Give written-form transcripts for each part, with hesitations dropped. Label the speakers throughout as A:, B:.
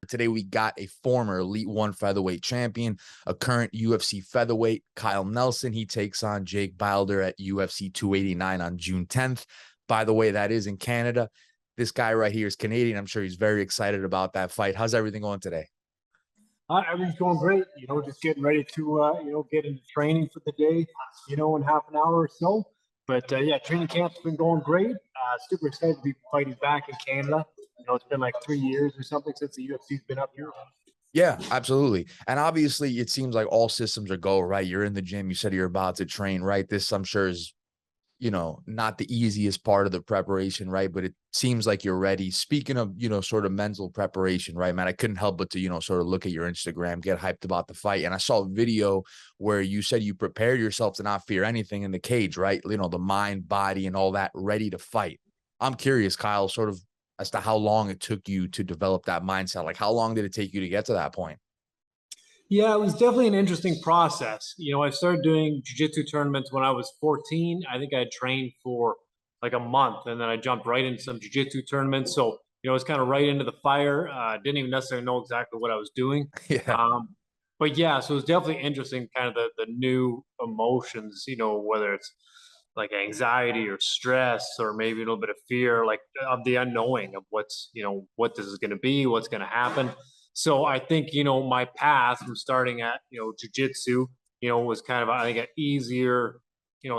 A: But today we got a former Elite One featherweight champion, a current UFC featherweight, KYLENELSON. He takes on Blake Bilder at UFC 289 on June 10th. By the way, that is in Canada. This guy right here is Canadian. I'm sure he's very excited about that fight. How's everything going today?
B: Everything's going great. Just getting ready to, get into training for the day, in half an hour or so. But yeah, training camp's been going great. Super excited to be fighting back in Canada. It's been like 3 years or something since the UFC's been up here.
A: Yeah, absolutely. And obviously, it seems like all systems are go, right? You're in the gym. You said you're about to train, right? This, I'm sure, is not the easiest part of the preparation, right? But it seems like you're ready. Speaking of, sort of mental preparation, right, man, I couldn't help but to, sort of look at your Instagram, get hyped about the fight. And I saw a video where you said you prepared yourself to not fear anything in the cage, right? The mind, body, and all that, ready to fight. I'm curious, Kyle, sort of as to how long it took you to develop that mindset. Like, how long did it take you to get to that point?
B: Yeah, it was definitely an interesting process. I started doing jiu-jitsu tournaments when I was 14. I think I trained for like a month, and then I jumped right into some jiu-jitsu tournaments. So, it was kind of right into the fire. Didn't even necessarily know exactly what I was doing.
A: Yeah.
B: But yeah, so it was definitely interesting, kind of the new emotions, whether it's like anxiety or stress or maybe a little bit of fear, like of the unknowing of what's, what this is going to be, what's going to happen. So I think, my path from starting at, jujitsu, was kind of, I think, an easier,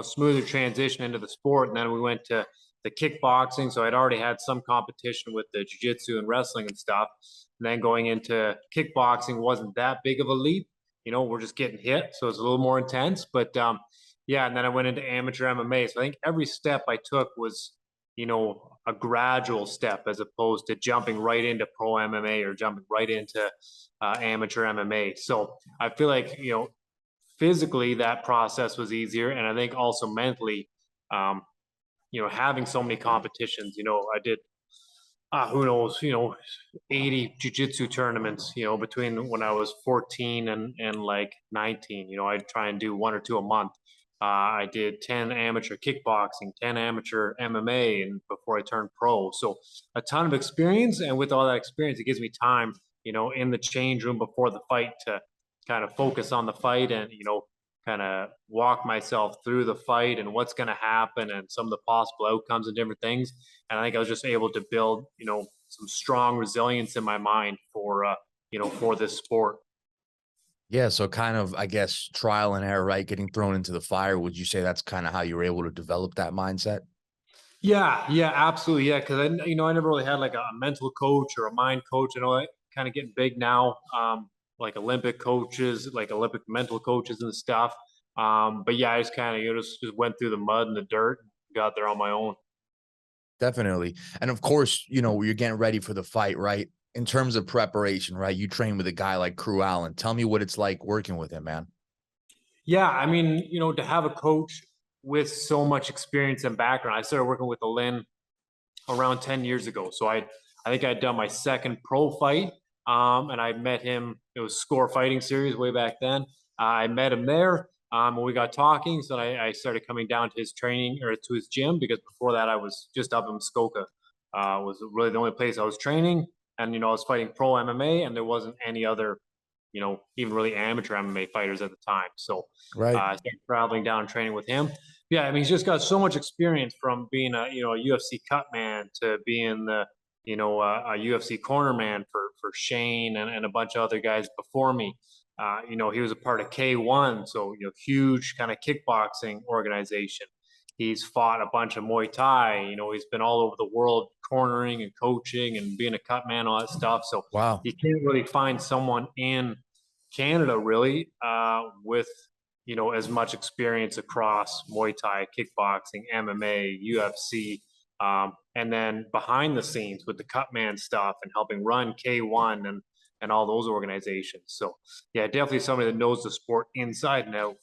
B: smoother transition into the sport. And then we went to the kickboxing. So I'd already had some competition with the jujitsu and wrestling and stuff. And then going into kickboxing wasn't that big of a leap. We're just getting hit. So it's a little more intense. But yeah, and then I went into amateur MMA. So I think every step I took was, a gradual step as opposed to jumping right into pro MMA or jumping right into amateur MMA. So I feel like, physically that process was easier. And I think also mentally, having so many competitions, I did, who knows, 80 jiu-jitsu tournaments, between when I was 14 and like 19. I'd try and do 1 or 2 a month. I did 10 amateur kickboxing, 10 amateur MMA, and before I turned pro. So a ton of experience. And with all that experience, it gives me time, in the change room before the fight to kind of focus on the fight and, kind of walk myself through the fight and what's going to happen and some of the possible outcomes and different things. And I think I was just able to build, some strong resilience in my mind for, for this sport.
A: Yeah, so kind of, I guess, trial and error, right? Getting thrown into the fire. Would you say that's kind of how you were able to develop that mindset?
B: Yeah, absolutely. Yeah, because I never really had like a mental coach or a mind coach. Kind of getting big now, like Olympic coaches, like Olympic mental coaches and stuff. But yeah, I just kind of just went through the mud and the dirt, and got there on my own.
A: Definitely. And of course, you're getting ready for the fight, right? In terms of preparation, right? You train with a guy like Kru Alin. Tell me what it's like working with him, man.
B: Yeah, I mean, to have a coach with so much experience and background. I started working with Alin around 10 years ago. So I think I'd done my second pro fight. And I met him, it was Score Fighting Series way back then. I met him there. When we got talking, so I started coming down to his training or to his gym, because before that I was just up in Muskoka. Was really the only place I was training. And, I was fighting pro MMA, and there wasn't any other, even really amateur MMA fighters at the time. So
A: Right.
B: I started traveling down and training with him. Yeah, I mean, he's just got so much experience from being a UFC cut man to being the a UFC corner man for Shane and a bunch of other guys before me. He was a part of K1, so huge kind of kickboxing organization. He's fought a bunch of Muay Thai. He's been all over the world cornering and coaching and being a cut man, all that stuff. So
A: Wow.
B: you can't really find someone in Canada really with as much experience across Muay Thai, kickboxing, MMA, UFC, and then behind the scenes with the Cutman stuff and helping run K1 and all those organizations. So yeah, definitely somebody that knows the sport inside and out.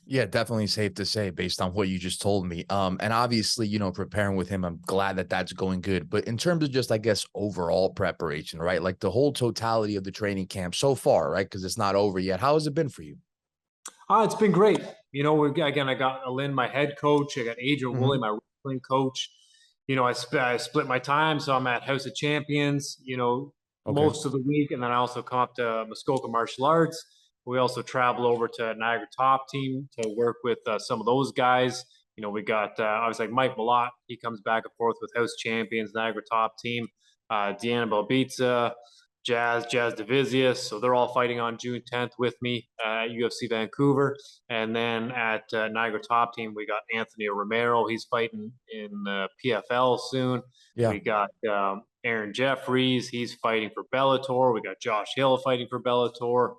A: Yeah, definitely safe to say based on what you just told me. And obviously, preparing with him, I'm glad that that's going good. But in terms of just, I guess, overall preparation, right? Like the whole totality of the training camp so far, right? Because it's not over yet. How has it been for you?
B: It's been great. Again, I got Alin, my head coach. I got Adrian Woolley, my wrestling coach. I split my time. So I'm at House of Champions,
A: Okay.
B: most of the week, and then I also come up to Muskoka Martial Arts. We also travel over to Niagara Top Team to work with some of those guys. We got obviously like Mike Malott. He comes back and forth with House Champions, Niagara Top Team, Deanna Belbitsa, Jazz Divisius. So they're all fighting on June 10th with me at UFC Vancouver. And then at Niagara Top Team, we got Anthony Romero. He's fighting in PFL soon.
A: Yeah.
B: We got Aaron Jeffries. He's fighting for Bellator. We got Josh Hill fighting for Bellator.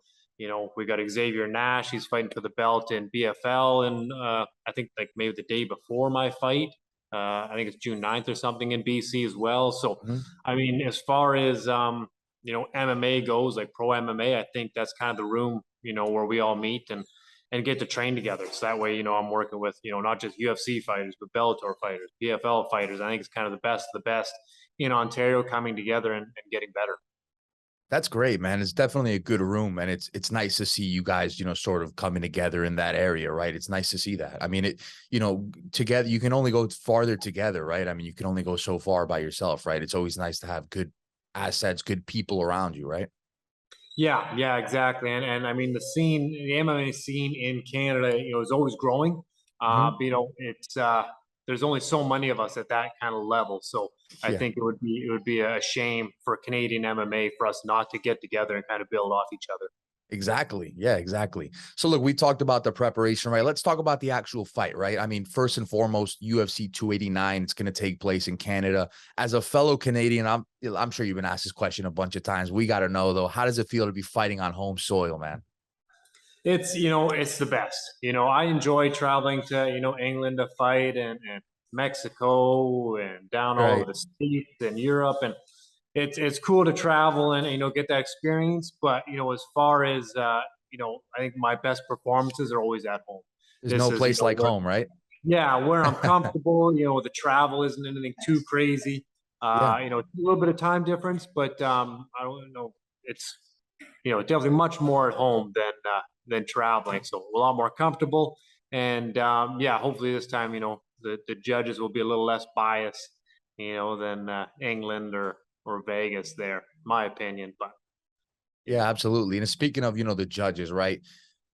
B: We got Xavier Nash. He's fighting for the belt in BFL. And I think like maybe the day before my fight, I think it's June 9th or something in BC as well. So,
A: Mhm.
B: I mean, as far as, MMA goes, like pro MMA, I think that's kind of the room, where we all meet and get to train together. So that way, I'm working with, not just UFC fighters, but Bellator fighters, PFL fighters. I think it's kind of the best in Ontario coming together and getting better.
A: That's great, man. It's definitely a good room, and it's nice to see you guys, sort of coming together in that area, right? It's nice to see that. I mean, together you can only go farther together, right? I mean, you can only go so far by yourself, right? It's always nice to have good assets, good people around you, right?
B: Yeah, exactly. And I mean the MMA scene in Canada, is always growing.
A: Mhm.
B: It's there's only so many of us at that kind of level. So I
A: Yeah.
B: think it would be a shame for Canadian MMA for us not to get together and kind of build off each other.
A: Exactly. Yeah, exactly. So look, we talked about the preparation, right? Let's talk about the actual fight, right? I mean, first and foremost, UFC 289, it's going to take place in Canada. As a fellow Canadian, I'm sure you've been asked this question a bunch of times. We got to know though, how does it feel to be fighting on home soil, man?
B: It's the best. I enjoy traveling to, England to fight and Mexico and down all over
A: Right.
B: the States and Europe. And it's cool to travel and, get that experience. But, as far as, I think my best performances are always at home.
A: There's
B: This
A: no
B: is,
A: place like
B: where,
A: home, right?
B: yeah, where I'm comfortable, the travel isn't anything too crazy.
A: Yeah.
B: It's a little bit of time difference, but I don't know. It's definitely much more at home than traveling. So a lot more comfortable. And yeah, hopefully this time, the judges will be a little less biased, than England or Vegas there, my opinion. But
A: Yeah, absolutely. And speaking of, the judges, right?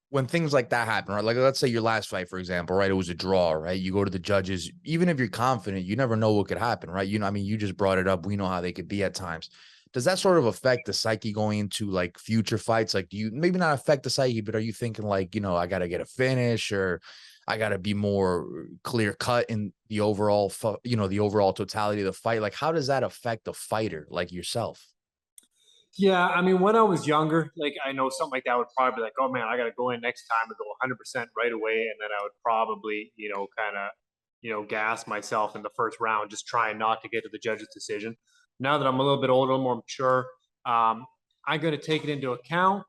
A: When things like that happen, right? Like let's say your last fight, for example, right? It was a draw, right? You go to the judges, even if you're confident, you never know what could happen, right? I mean, you just brought it up. We know how they could be at times. Does that sort of affect the psyche going into like future fights? Like, do you maybe not affect the psyche, but are you thinking like, I got to get a finish or I got to be more clear cut in the overall, the overall totality of the fight? Like, how does that affect the fighter like yourself?
B: yeah, I mean, when I was younger, like I know something like that would probably be like, oh man, I got to go in next time and go 100% right away. And then I would probably, kind of, gas myself in the first round, just trying not to get to the judge's decision. Now that I'm a little bit older, a little more mature, I'm going to take it into account.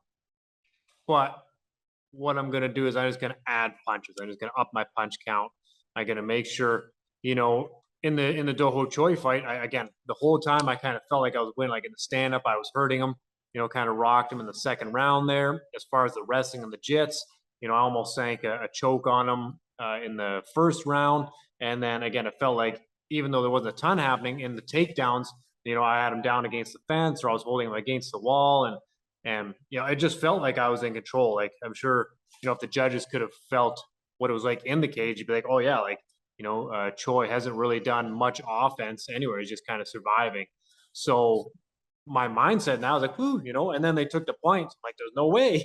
B: But what I'm going to do is I'm just going to add punches. I'm just going to up my punch count. I'm going to make sure, in the Doho Choi fight, again, the whole time I kind of felt like I was winning. Like in the stand up, I was hurting him, kind of rocked him in the second round there. As far as the wrestling and the jits, I almost sank a choke on him in the first round. And then again, it felt like even though there wasn't a ton happening in the takedowns, I had him down against the fence or I was holding him against the wall. And it just felt like I was in control. Like I'm sure, if the judges could have felt what it was like in the cage, you'd be like, oh yeah, like, Choi hasn't really done much offense anywhere. He's just kind of surviving. So my mindset now is like, ooh, and then they took the point. I'm like, there's no way,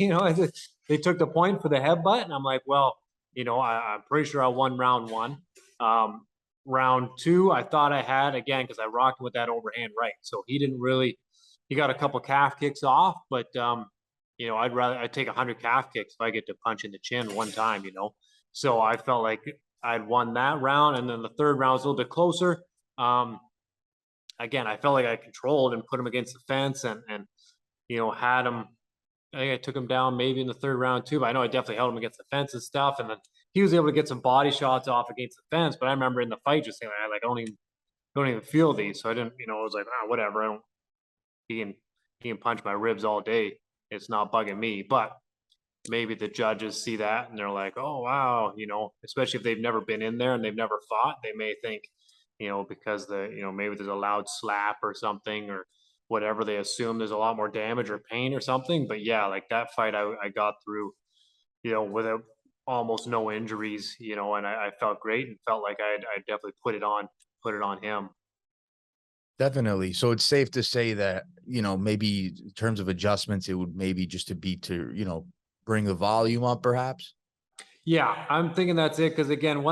B: they took the point for the headbutt. And I'm like, well, I'm pretty sure I won round one. Round two, I thought I had again, because I rocked with that overhand right. So he got a couple calf kicks off, but I'd take 100 calf kicks if I get to punch in the chin one time, So I felt like I'd won that round, and then the third round was a little bit closer. Again, I felt like I controlled and put him against the fence, and had him. I think I took him down maybe in the third round too, but I know I definitely held him against the fence and stuff, and then he was able to get some body shots off against the fence. But I remember in the fight just saying, like, I don't even feel these, so I didn't, I was like, whatever. I don't. He can he can punch my ribs all day. It's not bugging me, but maybe the judges see that and they're like, oh wow, especially if they've never been in there and they've never fought, they may think, because maybe there's a loud slap or something, or whatever they assume there's a lot more damage or pain or something. But yeah, like that fight, I got through, without almost no injuries, and I felt great and felt like I definitely put it on him.
A: Definitely. So it's safe to say that, maybe in terms of adjustments, it would maybe just to be to, bring the volume up perhaps?
B: Yeah, I'm thinking that's it. Because again,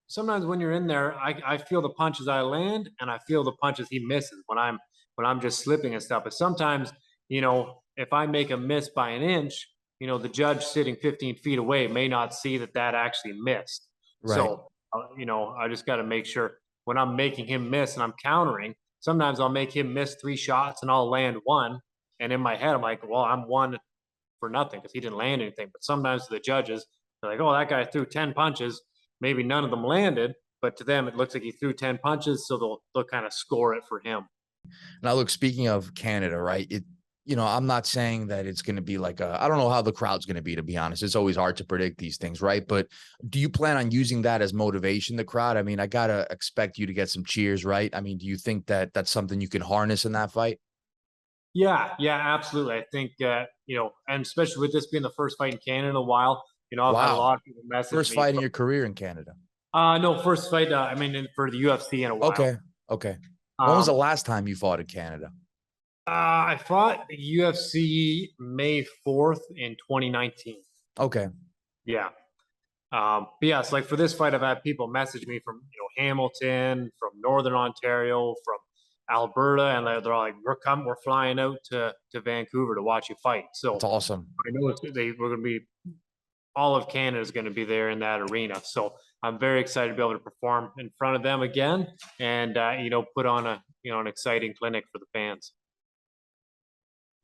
B: sometimes when you're in there, I feel the punches I land and I feel the punches he misses when I'm just slipping and stuff. But sometimes, if I make a miss by an inch, the judge sitting 15 feet away may not see that that actually missed.
A: Right.
B: So, I just got to make sure when I'm making him miss and I'm countering. Sometimes I'll make him miss 3 shots and I'll land one. And in my head, I'm like, well, I'm one for nothing because he didn't land anything. But sometimes to the judges, they're like, oh, that guy threw 10 punches. Maybe none of them landed, but to them, it looks like he threw 10 punches. So they'll kind of score it for him.
A: Now, look, speaking of Canada, right? I'm not saying that it's going to be like I don't know how the crowd's going to be, to be honest. It's always hard to predict these things, right? But do you plan on using that as motivation, the crowd? I mean, I got to expect you to get some cheers, right? I mean, do you think that that's something you can harness in that fight?
B: Yeah, yeah, absolutely. I think, and especially with this being the first fight in Canada in a while, I've had a
A: Wow.
B: lot of people message
A: First
B: me
A: fight in
B: from,
A: your career in Canada.
B: no, first fight, I mean, for the UFC in a while.
A: Okay. Okay. When was the
B: Um,
A: last time you fought in Canada?
B: I fought the UFC May 4th in 2019.
A: Okay.
B: Yeah. But yeah, it's like for this fight, I've had people message me from Hamilton, from Northern Ontario, from Alberta, and they're all like, we're flying out to Vancouver to watch you fight." So
A: That's awesome.
B: I know we're going to be all of Canada is going to be there in that arena. So I'm very excited to be able to perform in front of them again, and put on an exciting clinic for the fans.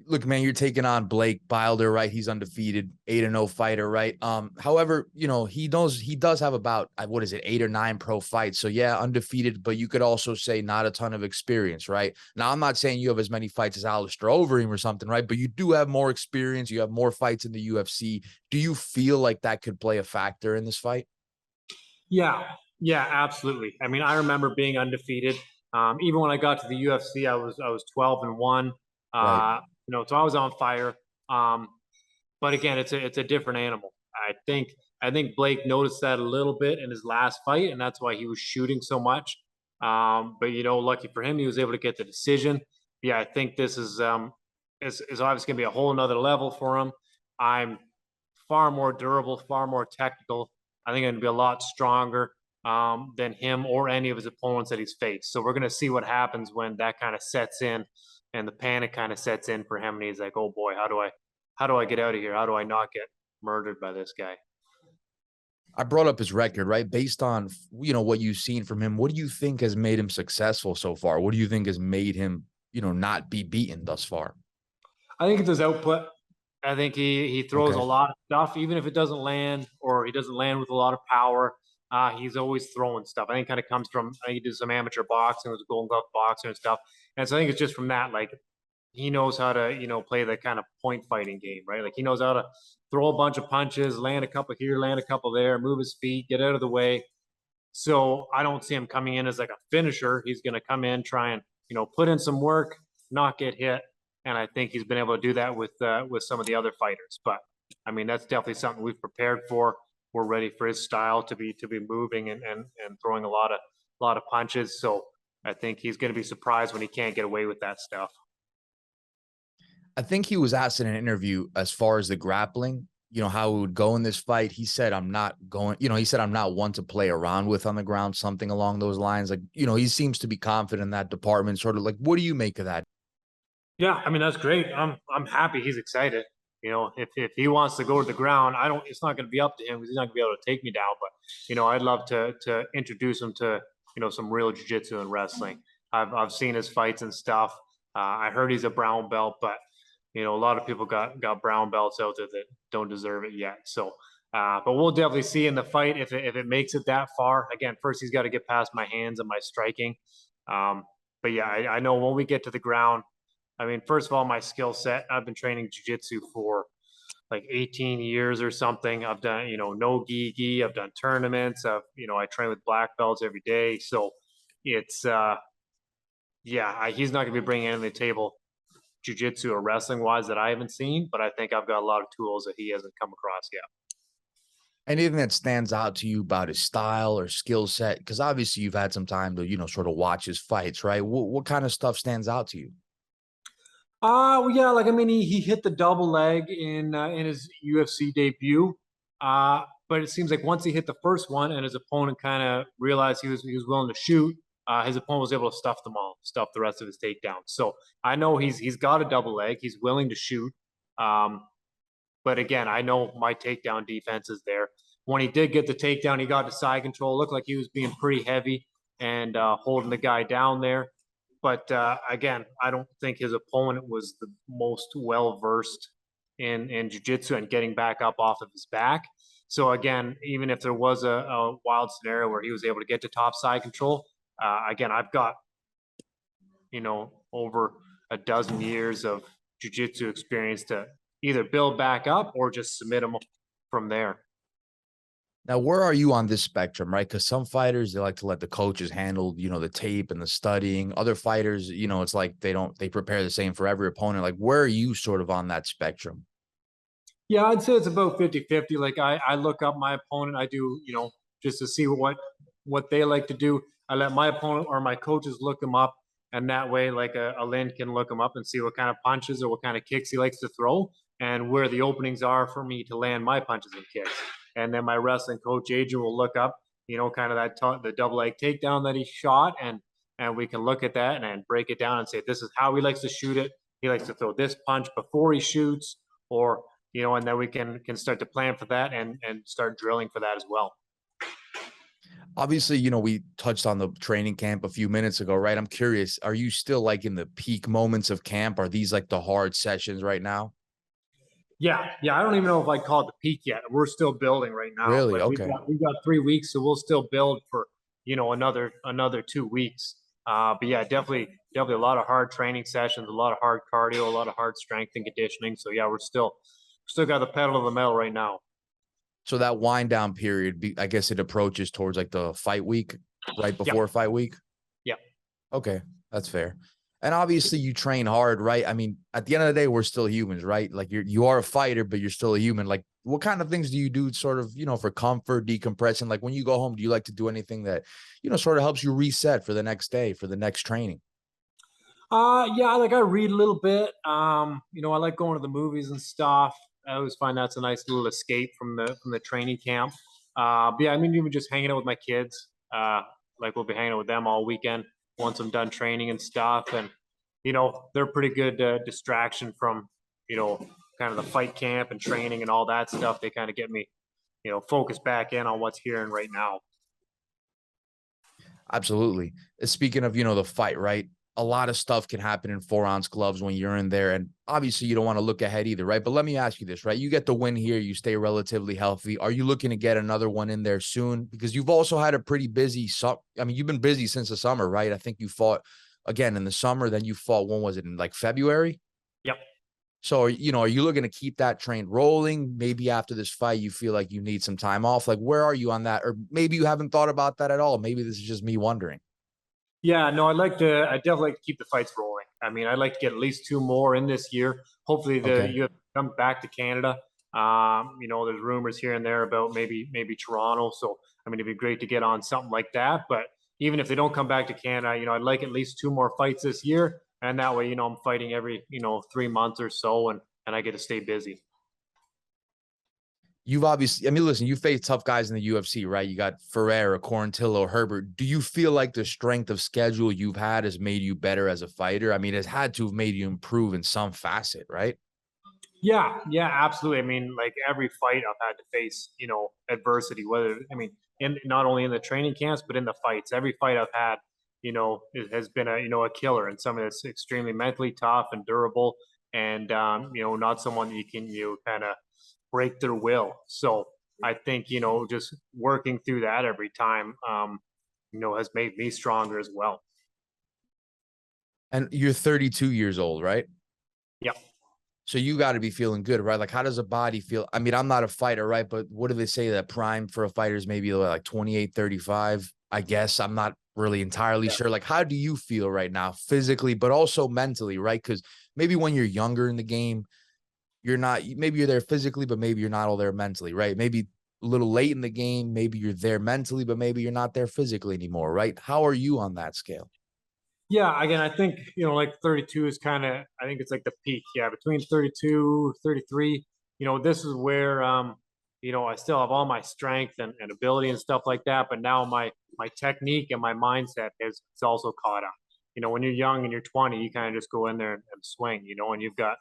A: Look, man, you're taking on Blake Bilder, right? He's undefeated, 8-0 fighter, right? However, he does have about what is it, 8 or 9 pro fights. So yeah, undefeated, but you could also say not a ton of experience, right? Now, I'm not saying you have as many fights as Alistair Overeem or something, right? But you do have more experience. You have more fights in the UFC. Do you feel like that could play a factor in this fight?
B: Yeah, yeah, absolutely. I mean, I remember being undefeated. Even when I got to the UFC, I was 12-1.
A: Right.
B: So I was on fire. Um, but again, it's a different animal. I think Blake noticed that a little bit in his last fight, and that's why he was shooting so much. But lucky for him, he was able to get the decision. Yeah, I think this is obviously going to be a whole another level for him. I'm far more durable, far more technical. I think I'm going to be a lot stronger than him or any of his opponents that he's faced. So we're going to see what happens when that kind of sets in and the panic kind of sets in for him. And he's like, oh boy, how do I get out of here? How do I not get murdered by this guy?
A: I brought up his record, right? Based on, what you've seen from him, what do you think has made him successful so far? What do you think has made him, not be beaten thus far?
B: I think it's his output. I think he throws a
A: Okay.
B: lot of stuff, even if it doesn't land or he doesn't land with a lot of power. He's always throwing stuff. I think it kind of comes from I think he did some amateur boxing, was a Golden Glove boxer and stuff. And so I think it's just from that, like he knows how to play the kind of point fighting game, right? Like he knows how to throw a bunch of punches, land a couple here, land a couple there, move his feet, get out of the way. So I don't see him coming in as like a finisher. He's going to come in, try and put in some work, not get hit, and I think he's been able to do that with some of the other fighters. But I mean, that's definitely something we've prepared for. We're ready for his style to be moving and throwing a lot of punches. So I think he's going to be surprised when he can't get away with that stuff.
A: I think he was asked in an interview as far as the grappling, how it would go in this fight. He said, I'm not going, he said, I'm not one to play around with on the ground, something along those lines. Like, he seems to be confident in that department. Sort of like, what do you make of that?
B: Yeah, I mean that's great. I'm happy he's excited. If he wants to go to the ground, I don't. It's not going to be up to him because he's not going to be able to take me down. But I'd love to introduce him to some real jiu-jitsu and wrestling. I've seen his fights and stuff. I heard he's a brown belt, but a lot of people got brown belts out there that don't deserve it yet. So, but we'll definitely see in the fight if it makes it that far. Again, first he's got to get past my hands and my striking. Um, but yeah, I know when we get to the ground. I mean, first of all, my skill set, I've been training jujitsu for like 18 years or something. I've done, no gi. I've done tournaments. I train with black belts every day. So it's, yeah, he's not going to be bringing anything to the table jujitsu or wrestling wise that I haven't seen, but I think I've got a lot of tools that he hasn't come across yet.
A: Anything that stands out to you about his style or skill set? Because obviously you've had some time to, sort of watch his fights, right? What kind of stuff stands out to you?
B: Well, yeah, like I mean, he hit the double leg in his UFC debut. But it seems like once he hit the first one and his opponent kind of realized he was willing to shoot, his opponent was able to stuff the rest of his takedowns. So I know he's got a double leg. He's willing to shoot. Um, but again, I know my takedown defense is there. When he did get the takedown, he got to side control. It looked like he was being pretty heavy and holding the guy down there. But again, I don't think his opponent was the most well versed in jiu-jitsu and getting back up off of his back. So again, even if there was a wild scenario where he was able to get to top side control, again, I've got over a dozen years of jiu-jitsu experience to either build back up or just submit him from there.
A: Now, where are you on this spectrum, right? Because some fighters, they like to let the coaches handle, the tape and the studying. Other fighters, it's like they prepare the same for every opponent. Like, where are you sort of on that spectrum?
B: Yeah, I'd say it's about 50-50. Like I look up my opponent. I do, just to see what they like to do. I let my opponent or my coaches look them up. And that way, like a Lynn can look him up and see what kind of punches or what kind of kicks he likes to throw and where the openings are for me to land my punches and kicks. And then my wrestling coach, Adrian, will look up, kind of the double leg takedown that he shot. And we can look at that and break it down and say, this is how he likes to shoot it. He likes to throw this punch before he shoots, or and then we can start to plan for that and start drilling for that as well.
A: Obviously, we touched on the training camp a few minutes ago, right? I'm curious, are you still like in the peak moments of camp? Are these like the hard sessions right now?
B: Yeah. I don't even know if I call it the peak yet. We're still building right now.
A: Really?
B: Like
A: Okay.
B: we've got 3 weeks, so we'll still build for another 2 weeks. But yeah, definitely a lot of hard training sessions, a lot of hard cardio, a lot of hard strength and conditioning. So yeah, we're still got the pedal to the metal right now.
A: So that wind down period, I guess it approaches towards like the fight week, right before
B: Yep.
A: fight week.
B: Yep.
A: Okay, that's fair. And obviously you train hard, right? I mean, at the end of the day, we're still humans, right? Like you are a fighter, but you're still a human. Like what kind of things do you do sort of, for comfort, decompression? Like when you go home, do you like to do anything that, sort of helps you reset for the next day, for the next training?
B: Yeah, like I read a little bit. I like going to the movies and stuff. I always find that's a nice little escape from the training camp. But yeah, I mean, even just hanging out with my kids. Like we'll be hanging out with them all weekend once I'm done training and stuff. And they're pretty good distraction from kind of the fight camp and training and all that stuff. They kind of get me focused back in on what's here and right now.
A: Absolutely. Speaking of, the fight, right? A lot of stuff can happen in 4-ounce gloves when you're in there. And obviously you don't want to look ahead either, right? But let me ask you this, right? You get the win here, you stay relatively healthy. Are you looking to get another one in there soon? Because you've also had a pretty busy you've been busy since the summer, right? I think you fought again in the summer, then you fought, when was it, in like February?
B: Yep.
A: So, are you looking to keep that train rolling? Maybe after this fight, you feel like you need some time off. Like, where are you on that? Or maybe you haven't thought about that at all. Maybe this is just me wondering.
B: Yeah, no, I definitely like to keep the fights rolling. I mean, I'd like to get at least 2 more in this year. Hopefully
A: Okay.
B: you come back to Canada. There's rumors here and there about maybe Toronto. So I mean, it'd be great to get on something like that. But even if they don't come back to Canada, I'd like at least 2 more fights this year. And that way, I'm fighting every, 3 months or so and I get to stay busy.
A: You've obviously, I mean, listen, you face tough guys in the UFC, right? You got Ferreira, Quarantillo, Herbert. Do you feel like the strength of schedule you've had has made you better as a fighter? I mean, it's had to have made you improve in some facet, right?
B: Yeah, absolutely. I mean, like every fight I've had to face, adversity, in not only in the training camps, but in the fights. Every fight I've had, it has been a killer and something that's extremely mentally tough and durable and, not someone you can, kind of break their will. So I think, just working through that every time, has made me stronger as well.
A: And you're 32 years old, right?
B: Yeah.
A: So you got to be feeling good, right? Like, how does a body feel? I mean, I'm not a fighter, right? But what do they say that prime for a fighter is maybe like 28, 35? I guess I'm not really entirely
B: Yeah.
A: sure. Like, how do you feel right now, physically, but also mentally, right? Because maybe when you're younger in the game, you're not, maybe you're there physically, but maybe you're not all there mentally, right? Maybe a little late in the game, maybe you're there mentally, but maybe you're not there physically anymore, right? How are you on that scale?
B: Yeah, again, I think, like 32 is kind of, I think it's like the peak. Yeah, between 32, 33, this is where, I still have all my strength and ability and stuff like that. But now my technique and my mindset is it's also caught up. When you're young and you're 20, you kind of just go in there and swing, and you've got,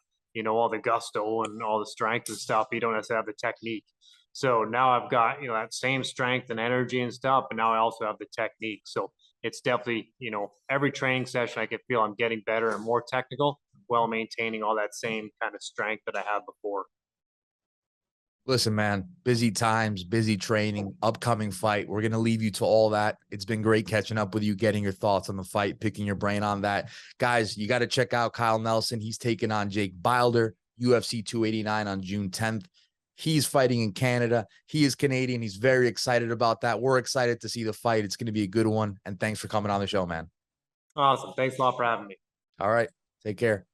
B: all the gusto and all the strength and stuff. You don't necessarily have the technique. So now I've got, that same strength and energy and stuff, but now I also have the technique. So it's definitely, every training session I can feel I'm getting better and more technical while maintaining all that same kind of strength that I had before.
A: Listen, man, busy times, busy training, upcoming fight. We're going to leave you to all that. It's been great catching up with you, getting your thoughts on the fight, picking your brain on that. Guys, you got to check out Kyle Nelson. He's taking on Jake Bilder, UFC 289 on June 10th. He's fighting in Canada. He is Canadian. He's very excited about that. We're excited to see the fight. It's going to be a good one. And thanks for coming on the show, man.
B: Awesome. Thanks a lot for having me.
A: All right. Take care.